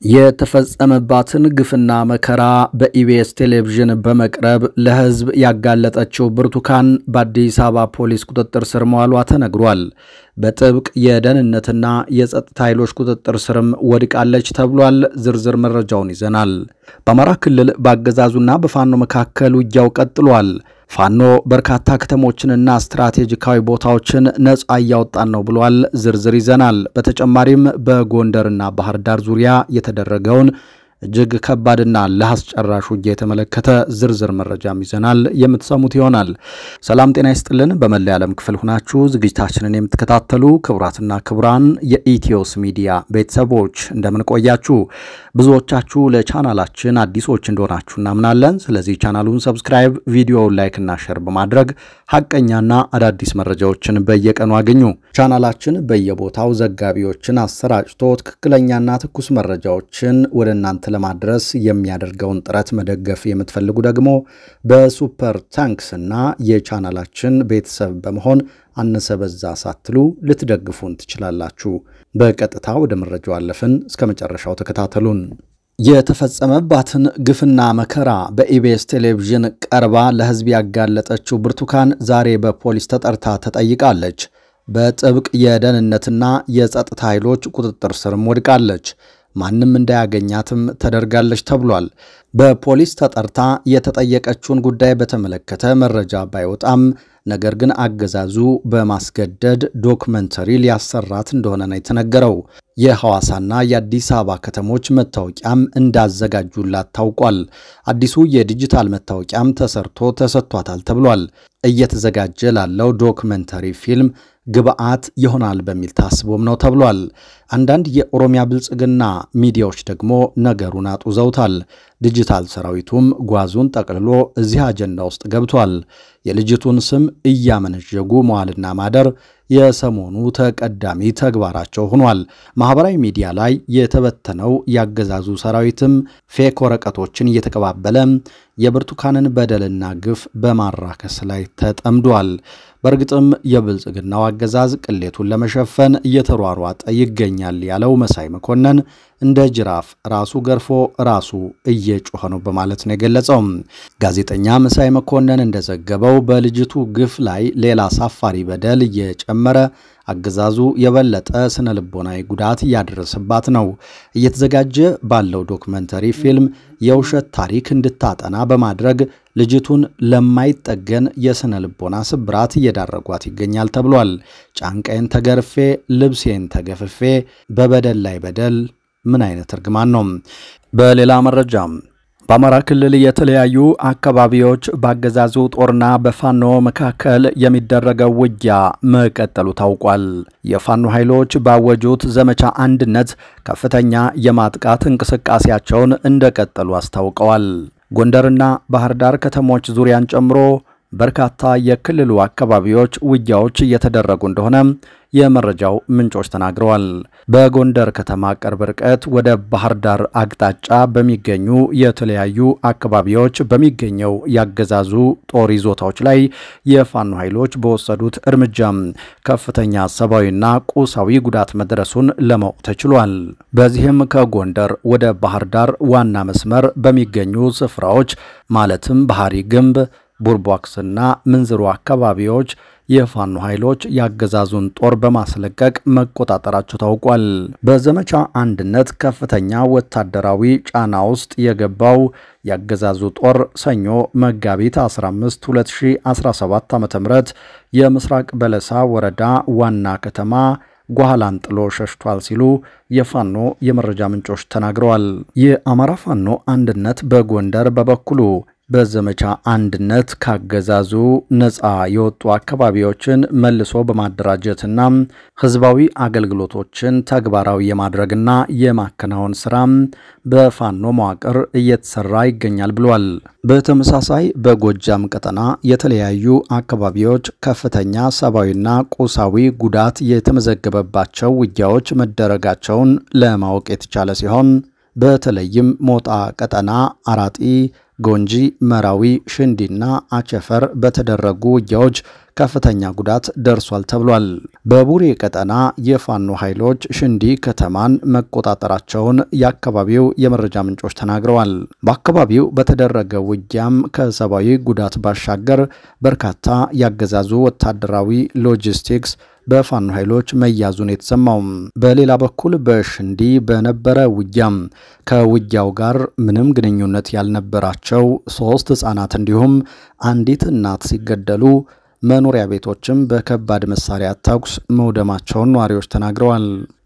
የተፈጸመባትን ግፍና መከራ በኢቢኤስ ቴሌቪዥን በመቅረብ ለሕዝብ ያጋለጠችው ብርቱካን በአዲስ አበባ ፖሊስ ቁጥጥር ስር መዋሏ ተነግሯል። በጥብቅ የደህንነትና የጸጥታ ኃይሎች ቁጥጥር ስርም ወድቃለች ተብሏል። ዝርዝር መረጃውን ይዘናል። በአማራ ክልል በአገዛዙና በፋኖ መካከል ውጊያው ቀጥሏል። ፋኖ በርካታ ከተሞችንና ስትራቴጂካዊ ቦታዎችን ነፃ ያወጣን ነው ብሏል። ዝርዝር ይዘናል። በተጨማሪም በጎንደርና ባህር ዳር ዙሪያ የተደረገውን እጅግ ከባድና ለአስጨራሽ ውጊያ የተመለከተ ዝርዝር መረጃም ይዘናል የምትሰሙት ይሆናል። ሰላም ጤና ይስጥልን። በመላ ዓለም ክፍል ሆናችሁ ዝግጅታችንን የምትከታተሉ ክቡራትና ክቡራን የኢትዮስ ሚዲያ ቤተሰቦች እንደምን ቆያችሁ? ብዙዎቻችሁ ለቻናላችን አዲሶች እንደሆናችሁ እናምናለን። ስለዚህ ቻናሉን ሰብስክራይብ፣ ቪዲዮውን ላይክ እና ሼር በማድረግ ሐቀኛና አዳዲስ መረጃዎችን በየቀኑ አገኙ። ቻናላችን በየቦታው ዘጋቢዎችን አሰራጭቶ ትክክለኛና ትኩስ መረጃዎችን ወደ እናንተ ለማድረስ የሚያደርገውን ጥረት መደገፍ የምትፈልጉ ደግሞ በሱፐር ታንክስ እና የቻናላችን ቤተሰብ በመሆን አነሰበዛ ሳትሉ ልትደግፉን ትችላላችሁ። በቀጥታ ወደ መረጃው አለፍን። እስከ መጨረሻው ተከታተሉን። የተፈጸመባትን ግፍና መከራ በኢቢኤስ ቴሌቪዥን ቀርባ ለሕዝብ ያጋለጠችው ብርቱካን ዛሬ በፖሊስ ተጠርታ ተጠይቃለች። በጥብቅ የደህንነትና የጸጥታ ኃይሎች ቁጥጥር ስርም ወድቃለች። ማንም እንዳያገኛትም ተደርጋለች ተብሏል። በፖሊስ ተጠርታ የተጠየቀችውን ጉዳይ በተመለከተ መረጃ ባይወጣም ነገር ግን አገዛዙ በማስገደድ ዶክመንተሪ ሊያሰራት እንደሆነ ነው የተነገረው። የሐዋሳና የአዲስ አበባ ከተሞች መታወቂያም እንዳዘጋጁላት ታውቋል። አዲሱ የዲጂታል መታወቂያም ተሰርቶ ተሰጥቷታል ተብሏል። እየተዘጋጀ ላለው ዶክመንተሪ ፊልም ግብአት ይሆናል በሚል ታስቦም ነው ተብሏል። አንዳንድ የኦሮሚያ ብልጽግና ሚዲያዎች ደግሞ ነገሩን አጡዘውታል። ዲጂታል ሰራዊቱም ጓዙን ጠቅልሎ እዚህ አጀንዳ ውስጥ ገብቷል። የልጅቱን ስም እያመነዠጉ መዋልና ማደር የሰሞኑ ተቀዳሚ ተግባራቸው ሆኗል። ማህበራዊ ሚዲያ ላይ የተበተነው ያገዛዙ ሰራዊትም ፌክ ወረቀቶችን እየተቀባበለ የብርቱካንን በደልና ግፍ በማራከስ ላይ ተጠምዷል። በእርግጥም የብልጽግናው አገዛዝ ቅሌቱን ለመሸፈን እየተሯሯጠ ይገኛል ያለው መሳይ መኮንን እንደ ጅራፍ ራሱ ገርፎ ራሱ እየጮኸ ነው በማለት ነው የገለጸው። ጋዜጠኛ መሳይ መኮንን እንደዘገበው በልጅቱ ግፍ ላይ ሌላ አሳፋሪ በደል እየጨመረ አገዛዙ የበለጠ ስነ ልቦናዊ ጉዳት እያደረሰባት ነው። እየተዘጋጀ ባለው ዶክመንተሪ ፊልም የውሸት ታሪክ እንድታጠና በማድረግ ልጅቱን ለማይጠገን የስነ ልቦና ስብራት እየዳረጓት ይገኛል ተብሏል። ጫንቃዬን ተገርፌ ልብሴን ተገፍፌ በበደል ላይ በደል ምን አይነት እርግማን ነው? በሌላ መረጃም በአማራ ክልል የተለያዩ አካባቢዎች በአገዛዙ ጦርና በፋኖ መካከል የሚደረገው ውጊያ መቀጠሉ ታውቋል። የፋኖ ኃይሎች ባወጁት ዘመቻ አንድነት ከፍተኛ የማጥቃት እንቅስቃሴያቸውን እንደቀጠሉ አስታውቀዋል። ጎንደርና ባህር ዳር ከተሞች ዙሪያን ጨምሮ በርካታ የክልሉ አካባቢዎች ውጊያዎች እየተደረጉ እንደሆነ የመረጃው ምንጮች ተናግረዋል። በጎንደር ከተማ ቅርብ ርቀት ወደ ባህር ዳር አቅጣጫ በሚገኙ የተለያዩ አካባቢዎች በሚገኘው ያገዛዙ ጦር ይዞታዎች ላይ የፋኖ ኃይሎች በወሰዱት እርምጃም ከፍተኛ ሰብአዊና ቁሳዊ ጉዳት መድረሱን ለማወቅ ተችሏል። በዚህም ከጎንደር ወደ ባህር ዳር ዋና መስመር በሚገኙ ስፍራዎች ማለትም ባህሪ ግንብ፣ ቡርቧክስና ምንዝሮ አካባቢዎች የፋኖ ኃይሎች ያገዛዙን ጦር በማስለቀቅ መቆጣጠራቸው ታውቋል። በዘመቻ አንድነት ከፍተኛ ወታደራዊ ጫና ውስጥ የገባው ያገዛዙ ጦር ሰኞ መጋቢት 15 2017 ዓ.ም የምስራቅ በለሳ ወረዳ ዋና ከተማ ጓላን ጥሎ ሸሽቷል ሲሉ የፋኖ የመረጃ ምንጮች ተናግረዋል። የአማራ ፋኖ አንድነት በጎንደር በበኩሉ በዘመቻ አንድነት ካገዛዙ ነፃ የወጡ አካባቢዎችን መልሶ በማደራጀትና ህዝባዊ አገልግሎቶችን ተግባራዊ የማድረግና የማከናወን ስራ በፋኖ መዋቅር እየተሰራ ይገኛል ብሏል። በተመሳሳይ በጎጃም ቀጠና የተለያዩ አካባቢዎች ከፍተኛ ሰብአዊና ቁሳዊ ጉዳት የተመዘገበባቸው ውጊያዎች መደረጋቸውን ለማወቅ የተቻለ ሲሆን በተለይም ሞጣ ቀጠና አራጢ ጎንጂ፣ መራዊ፣ ሽንዲና አቸፈር በተደረጉ ውጊያዎች ከፍተኛ ጉዳት ደርሷል ተብሏል። በቡሬ ቀጠና የፋኖ ኃይሎች ሽንዲ ከተማን መቆጣጠራቸውን የአካባቢው የመረጃ ምንጮች ተናግረዋል። በአካባቢው በተደረገ ውጊያም ከሰብአዊ ጉዳት ባሻገር በርካታ ያገዛዙ ወታደራዊ ሎጂስቲክስ በፋኖ ኃይሎች መያዙን የተሰማው። በሌላ በኩል በሽንዲ በነበረ ውጊያም ከውጊያው ጋር ምንም ግንኙነት ያልነበራቸው 3 ሕፃናት እንዲሁም አንዲት እናት ሲገደሉ መኖሪያ ቤቶችም በከባድ መሳሪያ ተኩስ መውደማቸውን ነዋሪዎች ተናግረዋል።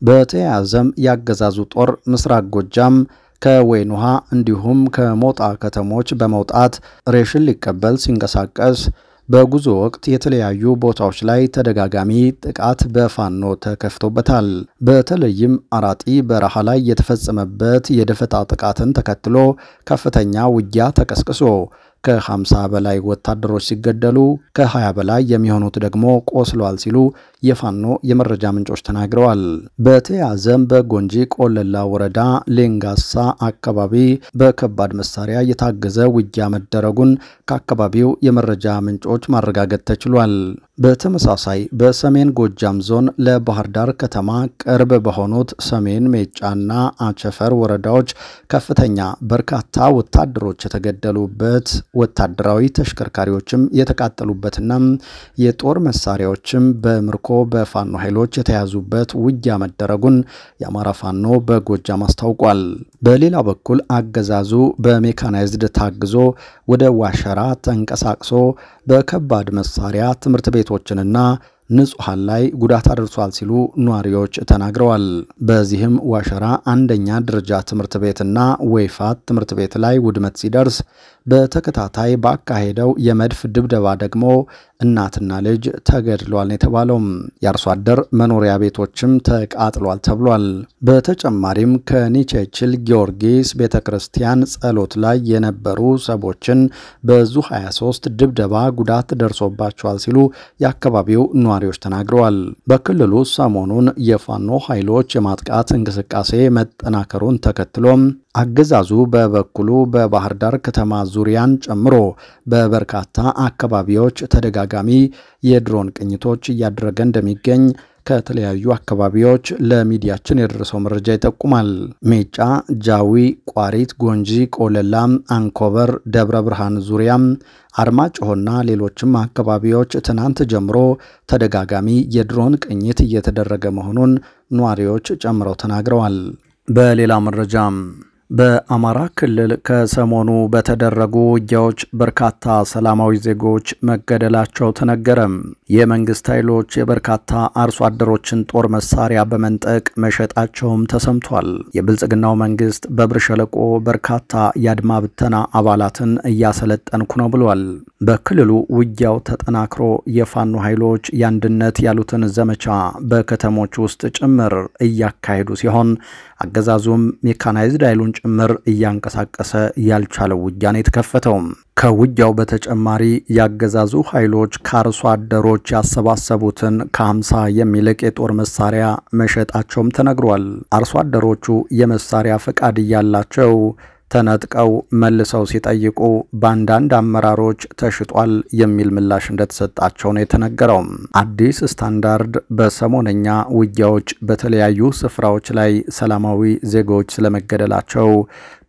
በተያያዘም ያገዛዙ ጦር ምስራቅ ጎጃም ከወይን ውሃ እንዲሁም ከሞጣ ከተሞች በመውጣት ሬሽን ሊቀበል ሲንቀሳቀስ በጉዞ ወቅት የተለያዩ ቦታዎች ላይ ተደጋጋሚ ጥቃት በፋኖ ተከፍቶበታል። በተለይም አራጢ በረሃ ላይ የተፈጸመበት የደፈጣ ጥቃትን ተከትሎ ከፍተኛ ውጊያ ተቀስቅሶ ከ50 በላይ ወታደሮች ሲገደሉ ከ20 በላይ የሚሆኑት ደግሞ ቆስለዋል ሲሉ የፋኖ የመረጃ ምንጮች ተናግረዋል። በተያዘም በጎንጂ ቆለላ ወረዳ ሌንጋሳ አካባቢ በከባድ መሳሪያ የታገዘ ውጊያ መደረጉን ከአካባቢው የመረጃ ምንጮች ማረጋገጥ ተችሏል። በተመሳሳይ በሰሜን ጎጃም ዞን ለባህር ዳር ከተማ ቅርብ በሆኑት ሰሜን ሜጫና አቸፈር ወረዳዎች ከፍተኛ በርካታ ወታደሮች የተገደሉበት ወታደራዊ ተሽከርካሪዎችም የተቃጠሉበትና የጦር መሳሪያዎችም በምርኮ በፋኖ ኃይሎች የተያዙበት ውጊያ መደረጉን የአማራ ፋኖ በጎጃም አስታውቋል። በሌላ በኩል አገዛዙ በሜካናይዝድ ታግዞ ወደ ዋሸራ ተንቀሳቅሶ በከባድ መሳሪያ ትምህርት ቤቶችንና ንጹሃን ላይ ጉዳት አድርሷል ሲሉ ነዋሪዎች ተናግረዋል። በዚህም ዋሸራ አንደኛ ደረጃ ትምህርት ቤትና ወይፋት ትምህርት ቤት ላይ ውድመት ሲደርስ በተከታታይ ባካሄደው የመድፍ ድብደባ ደግሞ እናትና ልጅ ተገድለዋል የተባለው የአርሶ አደር መኖሪያ ቤቶችም ተቃጥሏል ተብሏል። በተጨማሪም ከኒቸችል ጊዮርጊስ ቤተክርስቲያን ጸሎት ላይ የነበሩ ሰዎችን በዙ 23 ድብደባ ጉዳት ደርሶባቸዋል ሲሉ የአካባቢው ነዋሪዎች ተናግረዋል። በክልሉ ሰሞኑን የፋኖ ኃይሎች የማጥቃት እንቅስቃሴ መጠናከሩን ተከትሎ አገዛዙ በበኩሉ በባህር ዳር ከተማ ዙሪያን ጨምሮ በበርካታ አካባቢዎች ተደጋጋሚ የድሮን ቅኝቶች እያደረገ እንደሚገኝ ከተለያዩ አካባቢዎች ለሚዲያችን የደረሰው መረጃ ይጠቁማል። ሜጫ፣ ጃዊ፣ ቋሪት፣ ጎንጂ፣ ቆለላ፣ አንኮበር፣ ደብረ ብርሃን ዙሪያ፣ አርማጭሆና ሌሎችም አካባቢዎች ትናንት ጀምሮ ተደጋጋሚ የድሮን ቅኝት እየተደረገ መሆኑን ነዋሪዎች ጨምረው ተናግረዋል። በሌላ መረጃ በአማራ ክልል ከሰሞኑ በተደረጉ ውጊያዎች በርካታ ሰላማዊ ዜጎች መገደላቸው ተነገረ። የመንግስት ኃይሎች የበርካታ አርሶ አደሮችን ጦር መሳሪያ በመንጠቅ መሸጣቸውም ተሰምቷል። የብልጽግናው መንግስት በብር ሸለቆ በርካታ የአድማ ብተና አባላትን እያሰለጠንኩ ነው ብሏል። በክልሉ ውጊያው ተጠናክሮ የፋኖ ኃይሎች ያንድነት ያሉትን ዘመቻ በከተሞች ውስጥ ጭምር እያካሄዱ ሲሆን አገዛዙም ሜካናይዝድ ኃይሉን ጭምር እያንቀሳቀሰ ያልቻለው ውጊያ ነው የተከፈተው። ከውጊያው በተጨማሪ ያገዛዙ ኃይሎች ከአርሶ አደሮች ያሰባሰቡትን ከ50 የሚልቅ የጦር መሳሪያ መሸጣቸውም ተነግሯል። አርሶ አደሮቹ የመሳሪያ ፈቃድ እያላቸው ተነጥቀው መልሰው ሲጠይቁ ባንዳንድ አመራሮች ተሽጧል የሚል ምላሽ እንደተሰጣቸው ነው የተነገረው። አዲስ ስታንዳርድ በሰሞነኛ ውጊያዎች በተለያዩ ስፍራዎች ላይ ሰላማዊ ዜጎች ስለመገደላቸው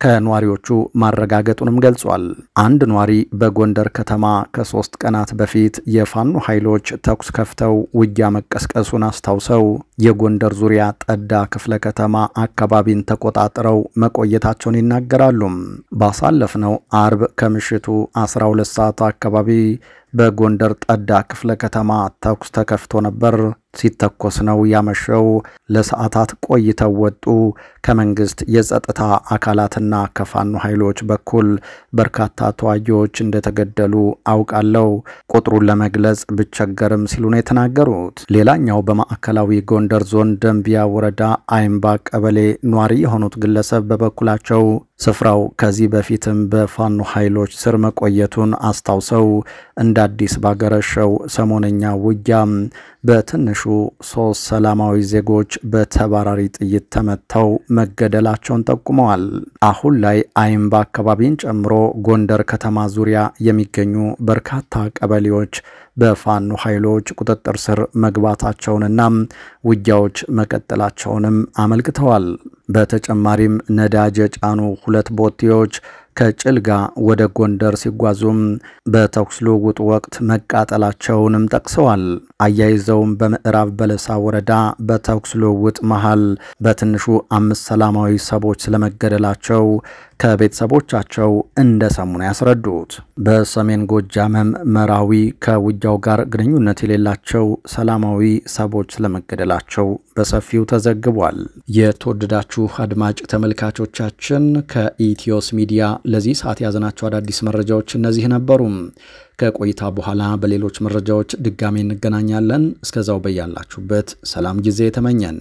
ከነዋሪዎቹ ማረጋገጡንም ገልጿል። አንድ ነዋሪ በጎንደር ከተማ ከ3 ቀናት በፊት የፋኖ ኃይሎች ተኩስ ከፍተው ውጊያ መቀስቀሱን አስታውሰው የጎንደር ዙሪያ ጠዳ ክፍለ ከተማ አካባቢን ተቆጣጥረው መቆየታቸውን ይናገራሉ። ባሳለፍነው አርብ ከምሽቱ 12 ሰዓት አካባቢ በጎንደር ጠዳ ክፍለ ከተማ ተኩስ ተከፍቶ ነበር። ሲተኮስ ነው ያመሸው። ለሰዓታት ቆይተው ወጡ። ከመንግስት የጸጥታ አካላትና ከፋኖ ኃይሎች በኩል በርካታ ተዋጊዎች እንደተገደሉ አውቃለሁ። ቁጥሩን ለመግለጽ ብቸገርም ሲሉ ነው የተናገሩት። ሌላኛው በማዕከላዊ ጎንደር ዞን ደንቢያ ወረዳ አይምባ ቀበሌ ኗሪ የሆኑት ግለሰብ በበኩላቸው ስፍራው ከዚህ በፊትም በፋኖ ኃይሎች ስር መቆየቱን አስታውሰው እንደ አዲስ ባገረሸው ሰሞነኛ ውጊያ በትንሹ 3 ሰላማዊ ዜጎች በተባራሪ ጥይት ተመተው መገደላቸውን ጠቁመዋል። አሁን ላይ አይምባ አካባቢን ጨምሮ ጎንደር ከተማ ዙሪያ የሚገኙ በርካታ ቀበሌዎች በፋኖ ኃይሎች ቁጥጥር ስር መግባታቸውንና ውጊያዎች መቀጠላቸውንም አመልክተዋል። በተጨማሪም ነዳጅ የጫኑ 2 ቦቴዎች ከጭልጋ ወደ ጎንደር ሲጓዙም በተኩስ ልውውጥ ወቅት መቃጠላቸውንም ጠቅሰዋል። አያይዘውም በምዕራብ በለሳ ወረዳ በተኩስ ልውውጥ መሃል በትንሹ 5 ሰላማዊ ሰዎች ስለመገደላቸው ከቤተሰቦቻቸው እንደሰሙ ነው ያስረዱት። በሰሜን ጎጃምም መራዊ ከውጊያው ጋር ግንኙነት የሌላቸው ሰላማዊ ሰዎች ስለመገደላቸው በሰፊው ተዘግቧል። የተወደዳችሁ አድማጭ ተመልካቾቻችን ከኢትዮስ ሚዲያ ለዚህ ሰዓት ያዘናቸው አዳዲስ መረጃዎች እነዚህ ነበሩ። ከቆይታ በኋላ በሌሎች መረጃዎች ድጋሚ እንገናኛለን። እስከዛው በያላችሁበት ሰላም ጊዜ ተመኘን።